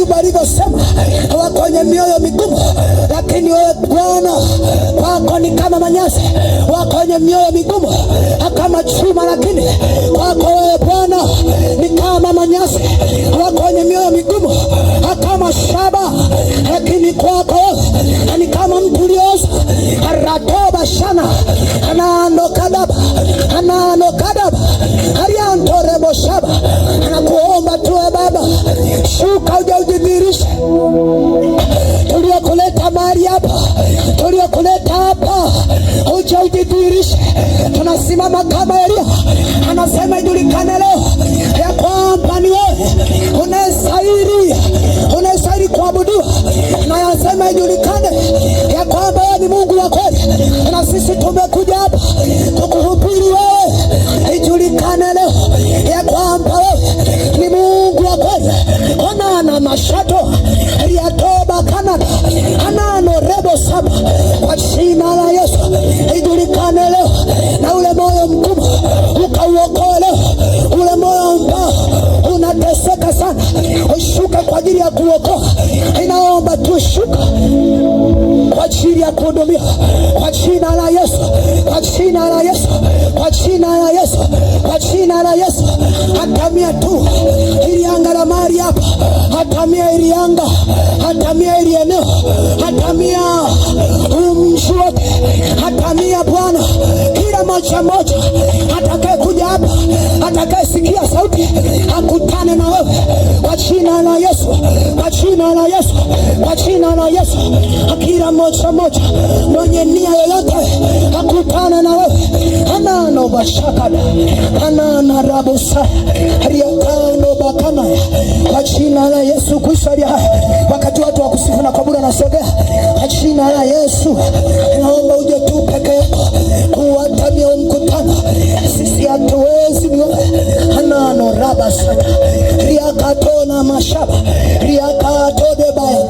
Ayubu alivyosema, wako wenye mioyo migumu, lakini wewe Bwana kwako ni kama manyasi. Wako wenye mioyo migumu kama chuma, lakini kwako wewe Bwana ni kama manyasi. Wako wenye mioyo migumu kama shaba, lakini kwako wewe ni kama mtu ulioza. Aratoba shana anano kadaba ariantorebo shaba. Anakuomba tu Baba, shuka uje ujidhihirishe. Tuliokuleta mahali hapa, tuliokuleta hapa, uje ujidhihirishe. Tunasimama kama Elia anasema, ijulikane leo ya kwamba ni wewe unastahili kuabudiwa. Na yasema ijulikane ya kwamba wewe ni Mungu wa kweli, na sisi tumekuja hapa kukuhubiri wewe. Ijulikane leo ya kwamba wewe ni Mungu wa kweli. Onana mashato riatoba kanada anano rebo saba, kwa jina la Yesu ijulikane leo, na ule moyo mkubwa ukauokoe leo. Ule moyo ambao unateseka sana ushuka kwa ajili ya kuokoa. Inaomba tu shuka kwa ajili ya kuhudumia, kwa jina la Yesu, kwa jina la Yesu, kwa jina la Yesu, kwa jina la Yesu. Hatamia tu ili anga la mali hapa, hatamia ili anga, hatamia ili eneo, hatamia mji wote, hatamia Bwana kila moja atakaye kuja hapa, atakaye sikia sauti akutane na wewe kwa jina la Yesu, kwa jina la Yesu, kwa jina la Yesu. Kila moja mwenye nia yoyote akutane na wewe. Anano bashakada anana rabusa riakano bakana, kwa jina la Yesu kusalia. Wakati watu wa kusifu na kuabudu nasogea, kwa jina la Yesu naomba uje tu peke yako kuwatamia mkutano. Sisi hatuwezi niwe anano rabasata riakatona mashaba riakatode baya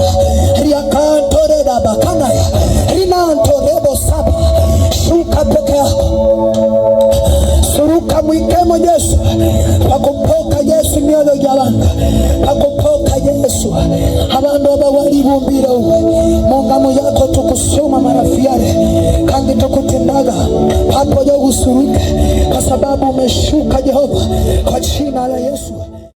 riakatode dabakana rinantorebo saba. Shuka peke yako, suruka mwikemo Yesu, pakupoka Yesu mioyo y'abantu, pakupoka Yesu abantu abawalibumbira uwe mungamu yako tukusoma marafiare kandi tukutendaga hapo yo usuruke, kwa sababu umeshuka Jehova, kwa jina la Yesu.